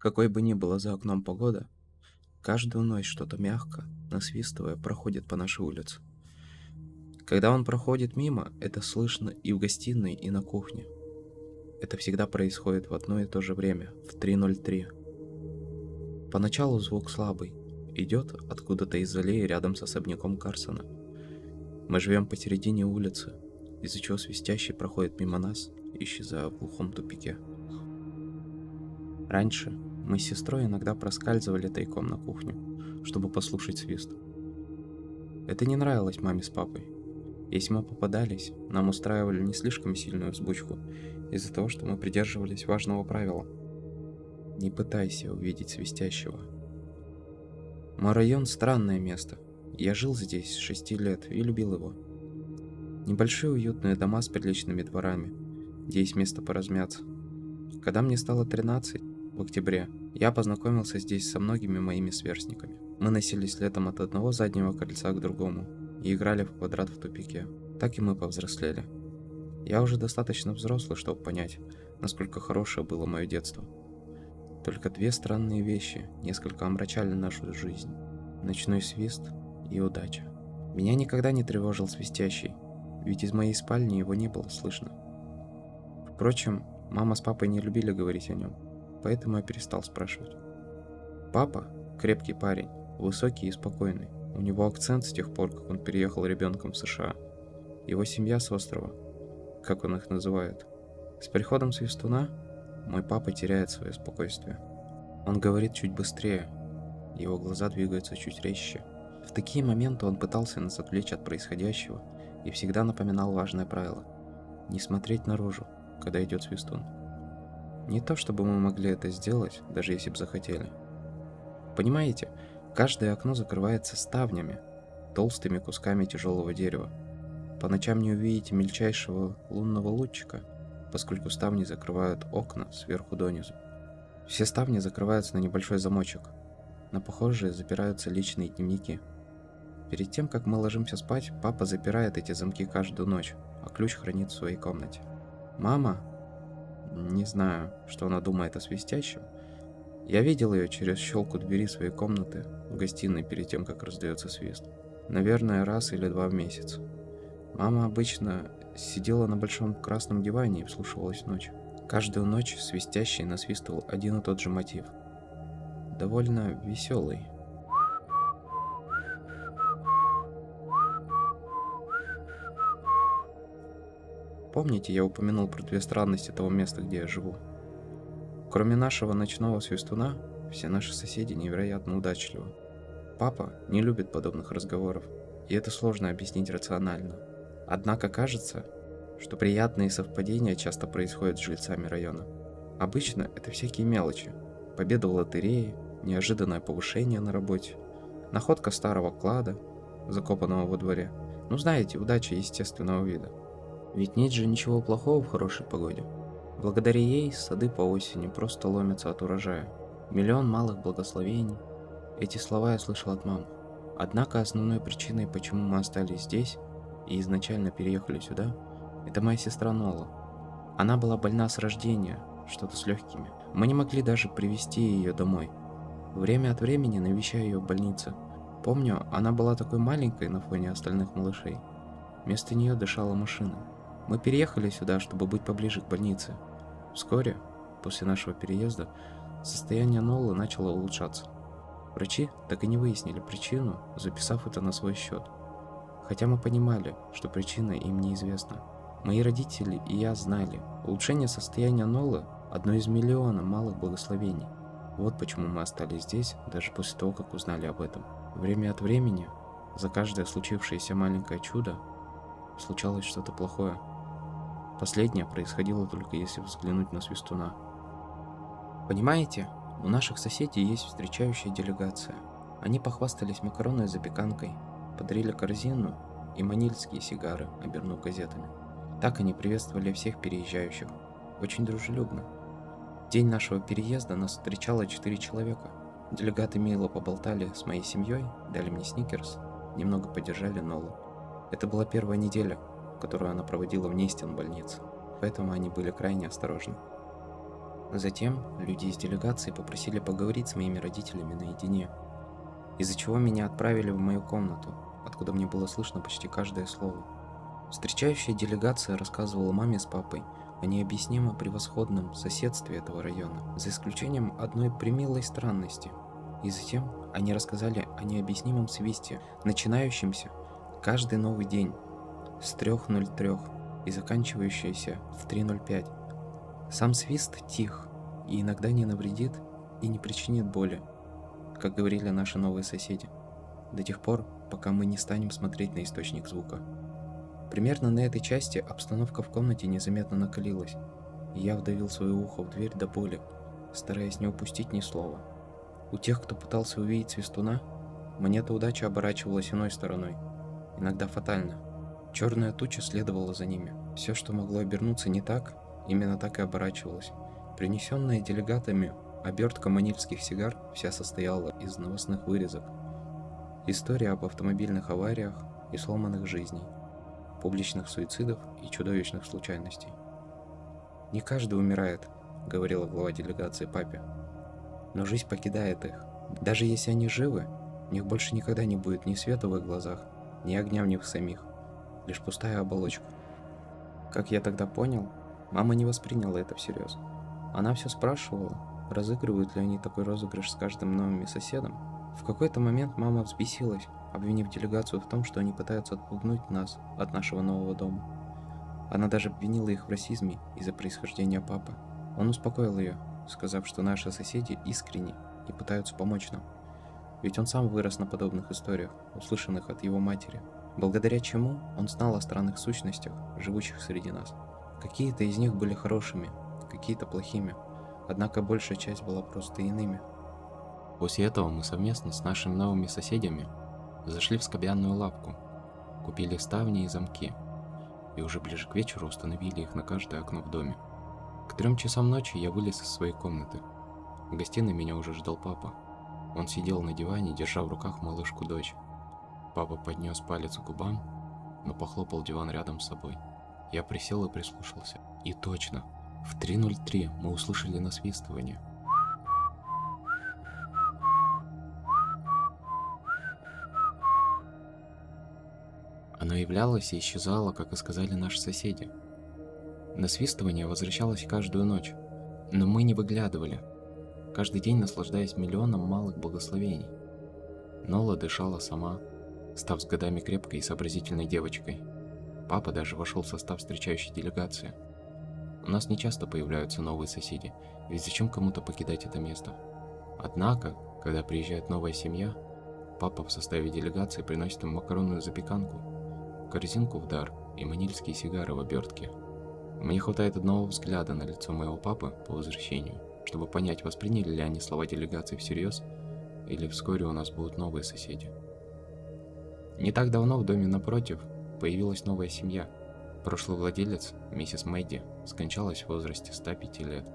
Какой бы ни была за окном погода, каждую ночь что-то мягко, насвистывая, проходит по нашей улице. Когда он проходит мимо, это слышно и в гостиной, и на кухне. Это всегда происходит в одно и то же время, в 3:03. Поначалу звук слабый, идет откуда-то из аллеи рядом с особняком Карсона. Мы живем посередине улицы, из-за чего свистящий проходит мимо нас, исчезая в глухом тупике. Раньше мы с сестрой иногда проскальзывали тайком на кухню, чтобы послушать свист. Это не нравилось маме с папой. Если мы попадались, нам устраивали не слишком сильную взбучку из-за того, что мы придерживались важного правила. Не пытайся увидеть свистящего. Мой район — странное место. Я жил здесь с 6 лет и любил его. Небольшие уютные дома с приличными дворами, где есть место поразмяться. Когда мне стало 13, в октябре, я познакомился здесь со многими моими сверстниками. Мы носились летом от одного заднего крыльца к другому и играли в квадрат в тупике. Так и мы повзрослели. Я уже достаточно взрослый, чтобы понять, насколько хорошее было мое детство. Только две странные вещи несколько омрачали нашу жизнь: ночной свист и удача. Меня никогда не тревожил свистящий, ведь из моей спальни его не было слышно. Впрочем, мама с папой не любили говорить о нем, поэтому я перестал спрашивать. Папа — крепкий парень, высокий и спокойный. У него акцент с тех пор, как он переехал ребенком в США. Его семья с острова, как он их называет. С приходом свистуна мой папа теряет свое спокойствие. Он говорит чуть быстрее, его глаза двигаются чуть резче. В такие моменты он пытался нас отвлечь от происходящего и всегда напоминал важное правило — не смотреть наружу, когда идет свистун. Не то чтобы мы могли это сделать, даже если бы захотели. Понимаете, каждое окно закрывается ставнями, толстыми кусками тяжелого дерева. По ночам не увидите мельчайшего лунного лучика, поскольку ставни закрывают окна сверху донизу. Все ставни закрываются на небольшой замочек. На похожие запираются личные дневники. Перед тем, как мы ложимся спать, папа запирает эти замки каждую ночь, а ключ хранит в своей комнате. Мама, не знаю, что она думает о свистящем. Я видел ее через щелку двери своей комнаты в гостиной перед тем, как раздается свист. Наверное, раз или два в месяц. Мама обычно сидела на большом красном диване и вслушивалась в ночь. Каждую ночь свистящий насвистывал один и тот же мотив. Довольно веселый. Помните, я упомянул про две странности того места, где я живу? Кроме нашего ночного свистуна, все наши соседи невероятно удачливы. Папа не любит подобных разговоров, и это сложно объяснить рационально. Однако кажется, что приятные совпадения часто происходят с жильцами района. Обычно это всякие мелочи: победа в лотерее, неожиданное повышение на работе, находка старого клада, закопанного во дворе. Ну знаете, удача естественного вида. Ведь нет же ничего плохого в хорошей погоде. Благодаря ей сады по осени просто ломятся от урожая. Миллион малых благословений. Эти слова я слышал от мамы. Однако основной причиной, почему мы остались здесь и изначально переехали сюда, это моя сестра Нола. Она была больна с рождения, что-то с легкими. Мы не могли даже привезти ее домой. Время от времени навещаю ее в больнице. Помню, она была такой маленькой на фоне остальных малышей. Вместо нее дышала машина. Мы переехали сюда, чтобы быть поближе к больнице. Вскоре, после нашего переезда, состояние Нолы начало улучшаться. Врачи так и не выяснили причину, записав это на свой счет. Хотя мы понимали, что причина им неизвестна. Мои родители и я знали, улучшение состояния Нолы – одно из миллиона малых благословений. Вот почему мы остались здесь, даже после того, как узнали об этом. Время от времени, за каждое случившееся маленькое чудо, случалось что-то плохое. Последнее происходило только если взглянуть на свистуна. Понимаете, у наших соседей есть встречающая делегация. Они похвастались макароной с запеканкой, подарили корзину и манильские сигары, обернув газетами. Так они приветствовали всех переезжающих, очень дружелюбно. В день нашего переезда нас встречало 4 человека. Делегаты мило поболтали с моей семьей, дали мне сникерс, немного поддержали Нолу. Это была первая неделя, которую она проводила вне стен больницы, поэтому они были крайне осторожны. Затем люди из делегации попросили поговорить с моими родителями наедине, из-за чего меня отправили в мою комнату, откуда мне было слышно почти каждое слово. Встречающая делегация рассказывала маме с папой о необъяснимо превосходном соседстве этого района, за исключением одной премилой странности. И затем они рассказали о необъяснимом свисте, начинающемся каждый новый день с 3:03 и заканчивающийся в 3:05. Сам свист тих и иногда не навредит и не причинит боли, как говорили наши новые соседи, до тех пор, пока мы не станем смотреть на источник звука. Примерно на этой части обстановка в комнате незаметно накалилась, и я вдавил свое ухо в дверь до боли, стараясь не упустить ни слова. У тех, кто пытался увидеть свистуна, монета удачи оборачивалась иной стороной, иногда фатально. Черная туча следовала за ними. Все, что могло обернуться не так, именно так и оборачивалось. Принесенная делегатами обертка манильских сигар вся состояла из новостных вырезок. История об автомобильных авариях и сломанных жизней, публичных суицидов и чудовищных случайностей. «Не каждый умирает», — говорила глава делегации папе. «Но жизнь покидает их. Даже если они живы, у них больше никогда не будет ни света в их глазах, ни огня в них самих, лишь пустая оболочка». Как я тогда понял, мама не восприняла это всерьез. Она все спрашивала, разыгрывают ли они такой розыгрыш с каждым новым соседом. В какой-то момент мама взбесилась, обвинив делегацию в том, что они пытаются отпугнуть нас от нашего нового дома. Она даже обвинила их в расизме из-за происхождения папы. Он успокоил ее, сказав, что наши соседи искренни и пытаются помочь нам. Ведь он сам вырос на подобных историях, услышанных от его матери, благодаря чему он знал о странных сущностях, живущих среди нас. Какие-то из них были хорошими, какие-то плохими, однако большая часть была просто иными. После этого мы совместно с нашими новыми соседями зашли в скобяную лавку, купили ставни и замки, и уже ближе к вечеру установили их на каждое окно в доме. К 3 часам ночи я вылез из своей комнаты. В гостиной меня уже ждал папа. Он сидел на диване, держа в руках малышку-дочь. Папа поднес палец к губам, но похлопал диван рядом с собой. Я присел и прислушался. И точно, в 3:03 мы услышали насвистывание. Оно являлось и исчезало, как и сказали наши соседи. Насвистывание возвращалось каждую ночь, но мы не выглядывали, каждый день наслаждаясь миллионом малых благословений. Нола дышала сама, став с годами крепкой и сообразительной девочкой. Папа даже вошел в состав встречающей делегации. У нас не часто появляются новые соседи, ведь зачем кому-то покидать это место? Однако, когда приезжает новая семья, папа в составе делегации приносит им макаронную запеканку, корзинку в дар и манильские сигары в обертке. Мне хватает одного взгляда на лицо моего папы по возвращению, чтобы понять, восприняли ли они слова делегации всерьез, или вскоре у нас будут новые соседи. Не так давно в доме напротив появилась новая семья. Прошлый владелец, миссис Мэдди, скончалась в возрасте 105 лет.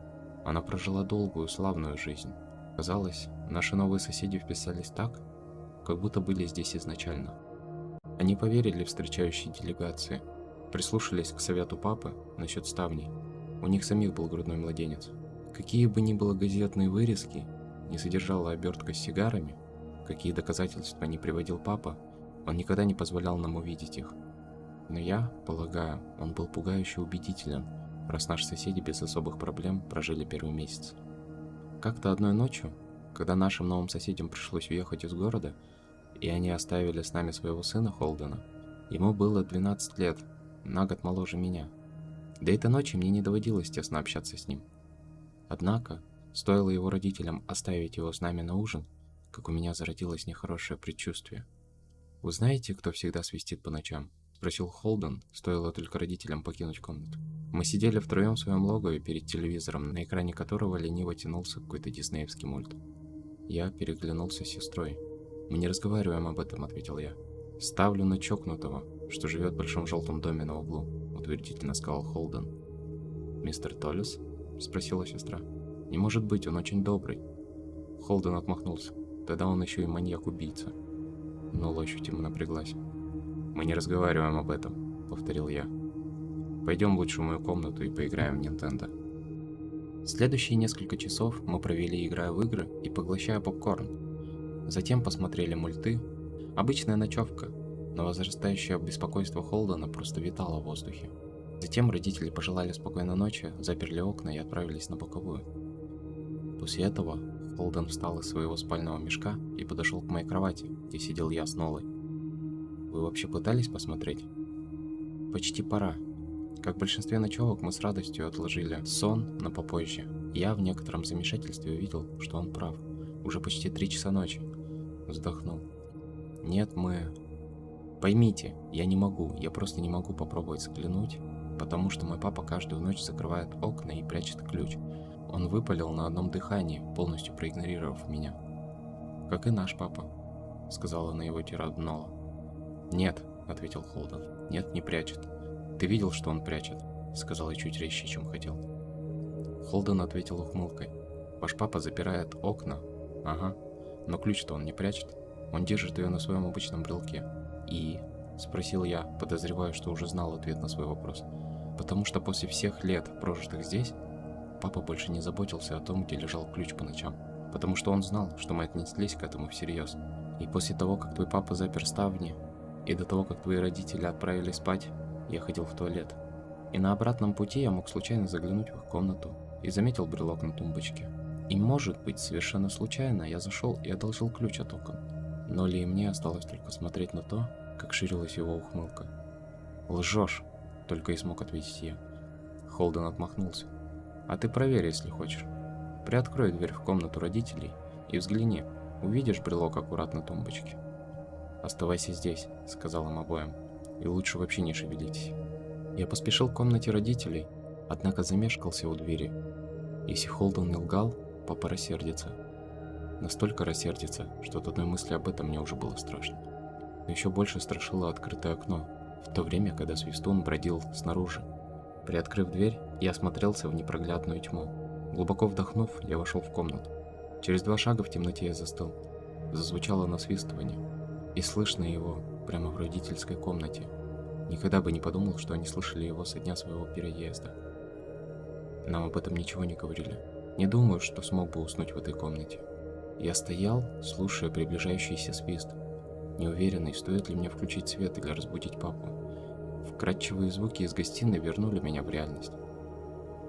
Она прожила долгую, славную жизнь. Казалось, наши новые соседи вписались так, как будто были здесь изначально. Они поверили встречающей делегации, прислушались к совету папы насчет ставней. У них самих был грудной младенец. Какие бы ни было газетные вырезки, не содержала обертка с сигарами, какие доказательства не приводил папа, он никогда не позволял нам увидеть их. Но я полагаю, он был пугающе убедителен, раз наши соседи без особых проблем прожили первый месяц. Как-то одной ночью, когда нашим новым соседям пришлось уехать из города, и они оставили с нами своего сына Холдена, ему было 12 лет, на год моложе меня. До этой ночи мне не доводилось тесно общаться с ним. Однако, стоило его родителям оставить его с нами на ужин, как у меня зародилось нехорошее предчувствие. «Вы знаете, кто всегда свистит по ночам?» — спросил Холден, стоило только родителям покинуть комнату. Мы сидели втроем в своем логове перед телевизором, на экране которого лениво тянулся какой-то диснеевский мульт. Я переглянулся с сестрой. «Мы не разговариваем об этом», — ответил я. «Ставлю на чокнутого, что живет в большом желтом доме на углу», — утвердительно сказал Холден. «Мистер Толлис?» — спросила сестра. «Не может быть, он очень добрый». Холден отмахнулся. «Тогда он еще и маньяк-убийца». Нола ощутимо напряглась. «Мы не разговариваем об этом», — повторил я. «Пойдем лучше в мою комнату и поиграем в Nintendo». Следующие несколько часов мы провели, играя в игры и поглощая попкорн. Затем посмотрели мульты. Обычная ночевка, но возрастающее беспокойство Холдена просто витало в воздухе. Затем родители пожелали спокойной ночи, заперли окна и отправились на боковую. После этого Холден встал из своего спального мешка и подошел к моей кровати, где сидел я с Нолой. «Вы вообще пытались посмотреть?» «Почти пора. Как в большинстве ночевок, мы с радостью отложили сон на попозже. Я в некотором замешательстве увидел, что он прав. Уже почти 3 часа ночи. Вздохнул. Нет, мы... Поймите, я не могу, я просто не могу попробовать заглянуть, потому что мой папа каждую ночь закрывает окна и прячет ключ. Он выпалил на одном дыхании, полностью проигнорировав меня. «Как и наш папа», — сказала на его тираду Нола. «Нет», — ответил Холден. «Нет, не прячет». «Ты видел, что он прячет?» — сказал я чуть резче, чем хотел. Холден ответил ухмылкой. «Ваш папа запирает окна?» «Ага. Но ключ-то он не прячет. Он держит ее на своем обычном брелке». «И?» — спросил я, подозревая, что уже знал ответ на свой вопрос. «Потому что после всех лет, прожитых здесь, папа больше не заботился о том, где лежал ключ по ночам. Потому что он знал, что мы отнеслись к этому всерьез. И после того, как твой папа запер ставни, и до того, как твои родители отправились спать, я ходил в туалет. И на обратном пути я мог случайно заглянуть в их комнату и заметил брелок на тумбочке. И, может быть, совершенно случайно я зашел и одолжил ключ от окон. Но ли и мне осталось только смотреть на то, как ширилась его ухмылка. «Лжешь!» — только и смог ответить я. Холден отмахнулся. «А ты проверь, если хочешь. Приоткрой дверь в комнату родителей и взгляни. Увидишь брелок аккуратно на тумбочке?» «Оставайся здесь», — сказал им обоим. «И лучше вообще не шевелитесь». Я поспешил к комнате родителей, однако замешкался у двери. Если Холден не лгал, папа рассердится. Настолько рассердится, что от одной мысли об этом мне уже было страшно. Но еще больше страшило открытое окно, в то время, когда Свистун бродил снаружи. Приоткрыв дверь, я осмотрелся в непроглядную тьму. Глубоко вдохнув, я вошел в комнату. Через 2 шага в темноте я застыл. Зазвучало насвистывание, и слышно его прямо в родительской комнате. Никогда бы не подумал, что они слышали его со дня своего переезда. Нам об этом ничего не говорили. Не думаю, что смог бы уснуть в этой комнате. Я стоял, слушая приближающийся свист, неуверенный, стоит ли мне включить свет или разбудить папу. Вкрадчивые звуки из гостиной вернули меня в реальность.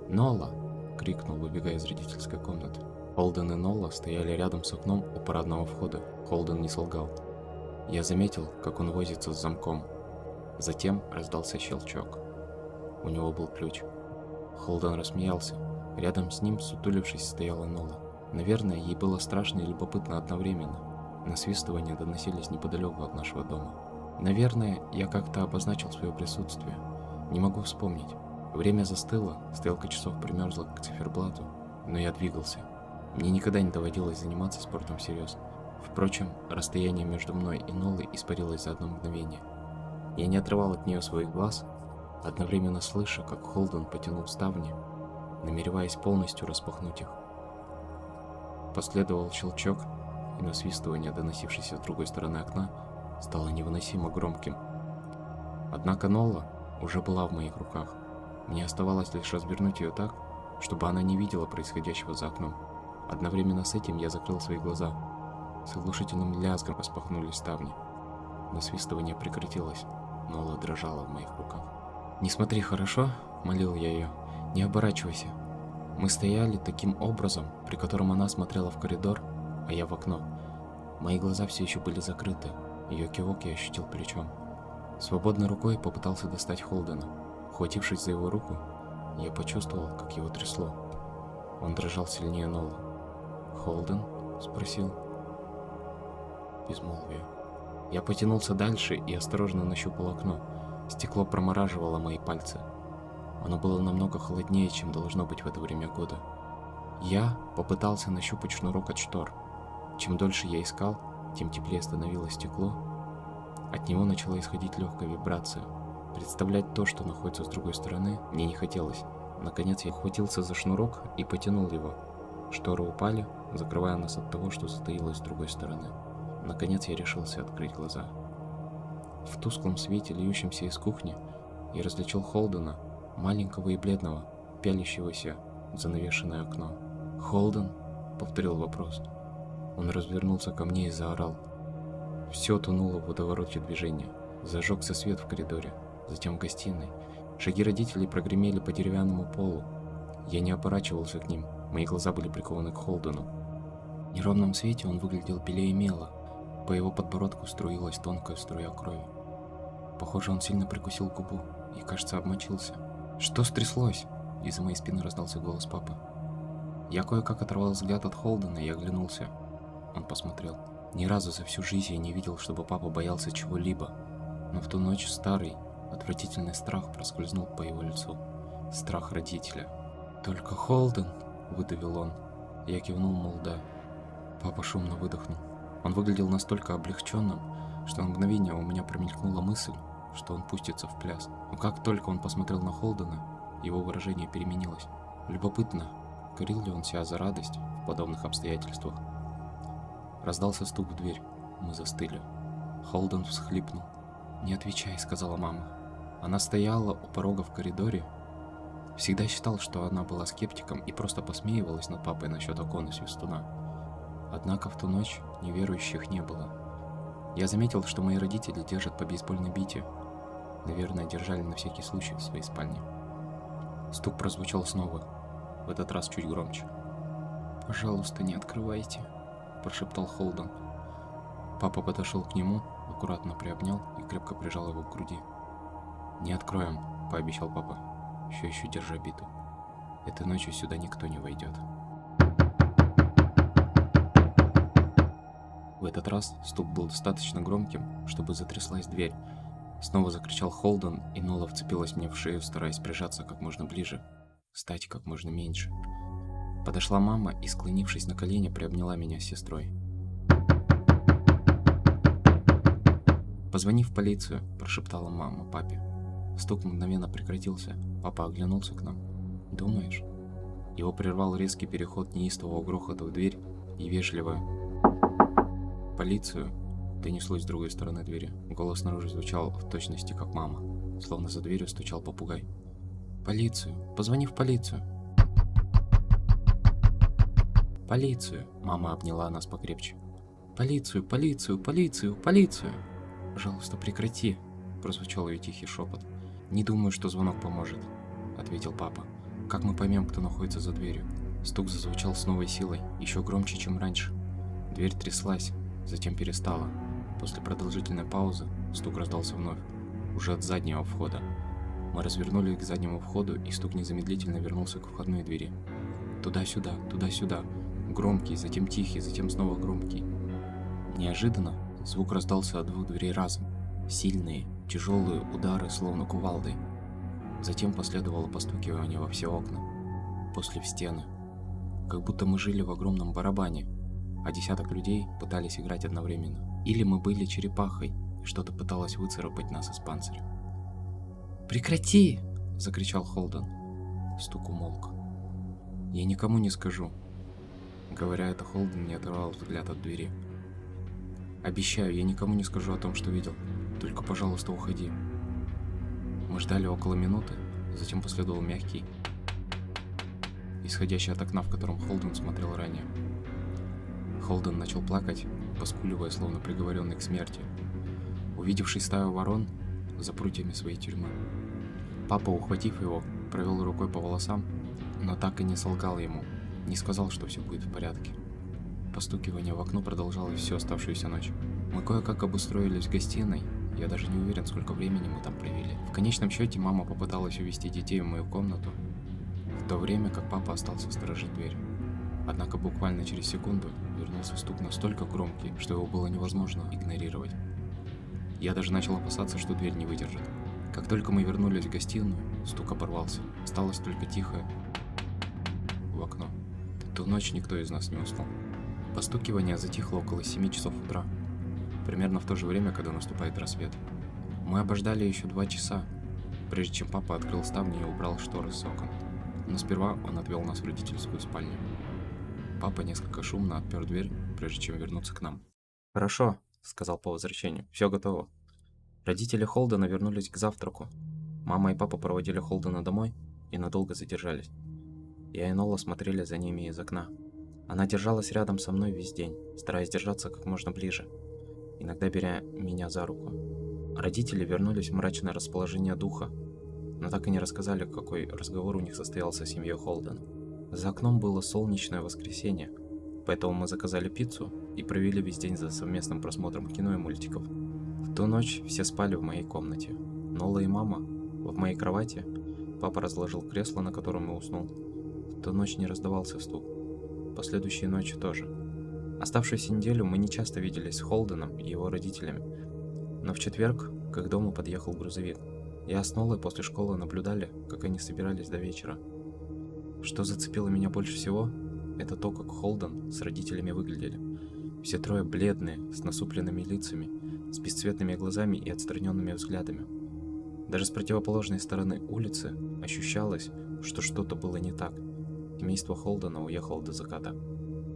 «Нола!» — крикнул, выбегая из родительской комнаты. Холден и Нола стояли рядом с окном у парадного входа. Холден не солгал. Я заметил, как он возится с замком. Затем раздался щелчок. У него был ключ. Холден рассмеялся. Рядом с ним, сутулившись, стояла Нола. Наверное, ей было страшно и любопытно одновременно. Насвистывания доносились неподалеку от нашего дома. Наверное, я как-то обозначил свое присутствие. Не могу вспомнить. Время застыло, стрелка часов примерзла к циферблату, но я двигался. Мне никогда не доводилось заниматься спортом всерьез. Впрочем, расстояние между мной и Нолой испарилось за одно мгновение. Я не отрывал от нее своих глаз, одновременно слыша, как Холден потянул ставни, намереваясь полностью распахнуть их. Последовал щелчок, и насвистывание, доносившееся с другой стороны окна, стало невыносимо громким. Однако Нола уже была в моих руках. Мне оставалось лишь развернуть ее так, чтобы она не видела происходящего за окном. Одновременно с этим я закрыл свои глаза. С оглушительным лязгом распахнулись ставни. Насвистывание прекратилось. Нола дрожала в моих руках. «Не смотри, хорошо?» — молил я ее. «Не оборачивайся». Мы стояли таким образом, при котором она смотрела в коридор, а я в окно. Мои глаза все еще были закрыты. Ее кивок я ощутил плечом. Свободной рукой попытался достать Холдена. Ухватившись за его руку, я почувствовал, как его трясло. Он дрожал сильнее Нолы. «Холден?» — спросил. Безмолвие. Я потянулся дальше и осторожно нащупал окно. Стекло промораживало мои пальцы. Оно было намного холоднее, чем должно быть в это время года. Я попытался нащупать шнурок от штор. Чем дольше я искал, тем теплее становилось стекло. От него начала исходить легкая вибрация. Представлять то, что находится с другой стороны, мне не хотелось. Наконец я ухватился за шнурок и потянул его. Шторы упали, закрывая нас от того, что затаилось с другой стороны. Наконец я решился открыть глаза. В тусклом свете, льющемся из кухни, я различил Холдена, маленького и бледного, пялящегося в занавешенное окно. «Холден?» — повторил вопрос. Он развернулся ко мне и заорал. Все тонуло в водовороте движения. Зажегся свет в коридоре, затем в гостиной. Шаги родителей прогремели по деревянному полу. Я не оборачивался к ним, мои глаза были прикованы к Холдену. В неровном свете он выглядел белее мела. По его подбородку струилась тонкая струя крови. Похоже, он сильно прикусил губу и, кажется, обмочился. «Что стряслось?» — из-за моей спины раздался голос папы. Я кое-как оторвал взгляд от Холдена и оглянулся. Он посмотрел. Ни разу за всю жизнь я не видел, чтобы папа боялся чего-либо. Но в ту ночь старый, отвратительный страх проскользнул по его лицу. Страх родителя. «Только Холден?» — выдавил он. Я кивнул, мол, да. Папа шумно выдохнул. Он выглядел настолько облегченным, что на мгновение у меня промелькнула мысль, что он пустится в пляс. Но как только он посмотрел на Холдена, его выражение переменилось. Любопытно, корил ли он себя за радость в подобных обстоятельствах. Раздался стук в дверь. Мы застыли. Холден всхлипнул. «Не отвечай», — сказала мама. Она стояла у порога в коридоре. Всегда считал, что она была скептиком и просто посмеивалась над папой насчет окон и свистуна. Однако в ту ночь неверующих не было. Я заметил, что мои родители держат по бейсбольной бите. Наверное, держали на всякий случай в своей спальне. Стук прозвучал снова, в этот раз чуть громче. «Пожалуйста, не открывайте», — прошептал Холден. Папа подошел к нему, аккуратно приобнял и крепко прижал его к груди. «Не откроем», — пообещал папа, все еще держа биту. «Этой ночью сюда никто не войдет». В этот раз стук был достаточно громким, чтобы затряслась дверь. Снова закричал Холден, и Нола вцепилась мне в шею, стараясь прижаться как можно ближе, стать как можно меньше. Подошла мама и, склонившись на колени, приобняла меня с сестрой. «Позвони в полицию», – прошептала мама папе. Стук мгновенно прекратился. Папа оглянулся к нам. «Думаешь?» Его прервал резкий переход неистового грохота в дверь и вежливое «Полицию!» донеслось с другой стороны двери. Голос снаружи звучал в точности как мама, словно за дверью стучал попугай. «Полицию! Позвони в полицию!» «Полицию!» Мама обняла нас покрепче. «Полицию! Полицию! Полицию! Полицию!» «Пожалуйста, прекрати!» прозвучал ее тихий шепот. «Не думаю, что звонок поможет», ответил папа. «Как мы поймем, кто находится за дверью?» Стук зазвучал с новой силой, еще громче, чем раньше. Дверь тряслась, затем перестала. После продолжительной паузы стук раздался вновь, уже от заднего входа. Мы развернули к заднему входу, и стук незамедлительно вернулся к входной двери. Туда-сюда, туда-сюда. Громкий, затем тихий, затем снова громкий. Неожиданно звук раздался от двух дверей разом. Сильные, тяжелые удары, словно кувалдой. Затем последовало постукивание во все окна. После в стены. Как будто мы жили в огромном барабане, а десяток людей пытались играть одновременно. Или мы были черепахой, и что-то пыталось выцарапать нас из панциря. «Прекрати!» – закричал Холден. Стук умолк. «Я никому не скажу». Говоря это, Холден не оторвал взгляд от двери. «Обещаю, я никому не скажу о том, что видел. Только, пожалуйста, уходи». Мы ждали около минуты, затем последовал мягкий, исходящий от окна, в котором Холден смотрел ранее. Холден начал плакать, поскуливая, словно приговоренный к смерти, увидевший стаю ворон за прутьями своей тюрьмы. Папа, ухватив его, провел рукой по волосам, но так и не солгал ему, не сказал, что все будет в порядке. Постукивание в окно продолжалось всю оставшуюся ночь. Мы кое-как обустроились в гостиной, я даже не уверен, сколько времени мы там провели. В конечном счете мама попыталась увести детей в мою комнату, в то время как папа остался сторожить дверь. Однако буквально через секунду вернулся стук настолько громкий, что его было невозможно игнорировать. Я даже начал опасаться, что дверь не выдержит. Как только мы вернулись в гостиную, стук оборвался. Осталось только тихое в окно. Ту ночь никто из нас не уснул. Постукивание затихло около 7 часов утра, примерно в то же время, когда наступает рассвет. Мы обождали еще 2 часа, прежде чем папа открыл ставни и убрал шторы с окон. Но сперва он отвел нас в родительскую спальню. Папа несколько шумно отпер дверь, прежде чем вернуться к нам. «Хорошо», — сказал по возвращению, — «все готово». Родители Холдена вернулись к завтраку. Мама и папа проводили Холдена домой и надолго задержались. Я и Нола смотрели за ними из окна. Она держалась рядом со мной весь день, стараясь держаться как можно ближе, иногда беря меня за руку. Родители вернулись в мрачное расположение духа, но так и не рассказали, какой разговор у них состоялся с семьей Холден. За окном было солнечное воскресенье, поэтому мы заказали пиццу и провели весь день за совместным просмотром кино и мультиков. В ту ночь все спали в моей комнате. Нола и мама в моей кровати, папа разложил кресло, на котором и уснул. В ту ночь не раздавался стук. Последующие ночи тоже. Оставшуюся неделю мы не часто виделись с Холденом и его родителями, но в четверг, к их дому подъехал грузовик. Я с Нолой после школы наблюдали, как они собирались до вечера. Что зацепило меня больше всего, это то, как Холден с родителями выглядели. Все трое бледные, с насупленными лицами, с бесцветными глазами и отстраненными взглядами. Даже с противоположной стороны улицы ощущалось, что что-то было не так. Семейство Холдена уехало до заката.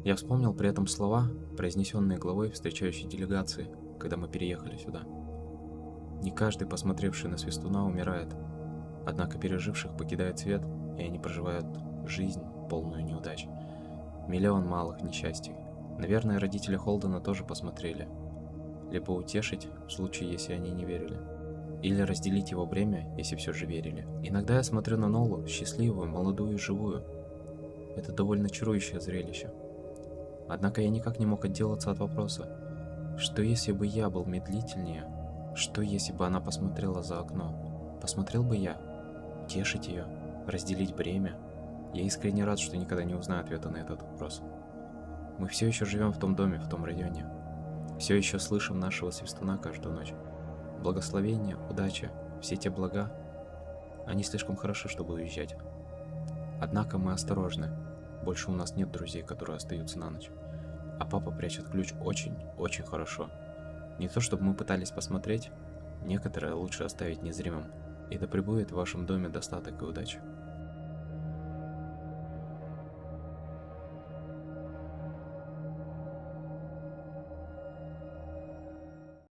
Я вспомнил при этом слова, произнесенные главой встречающей делегации, когда мы переехали сюда. Не каждый, посмотревший на Свистуна, умирает, однако переживших покидает свет, и они проживают жизнь, полную неудач. Миллион малых несчастий. Наверное, родители Холдена тоже посмотрели. Либо утешить, в случае, если они не верили. Или разделить его бремя, если все же верили. Иногда я смотрю на Нолу, счастливую, молодую и живую. Это довольно чарующее зрелище. Однако я никак не мог отделаться от вопроса, что если бы я был медлительнее, что если бы она посмотрела за окно? Посмотрел бы я? Утешить ее? Разделить бремя? Я искренне рад, что никогда не узнаю ответа на этот вопрос. Мы все еще живем в том доме, в том районе. Все еще слышим нашего Свистуна каждую ночь. Благословение, удача, все те блага, они слишком хороши, чтобы уезжать. Однако мы осторожны. Больше у нас нет друзей, которые остаются на ночь. А папа прячет ключ очень хорошо. Не то чтобы мы пытались посмотреть, некоторые лучше оставить незримым. И да пребудет в вашем доме достаток и удача.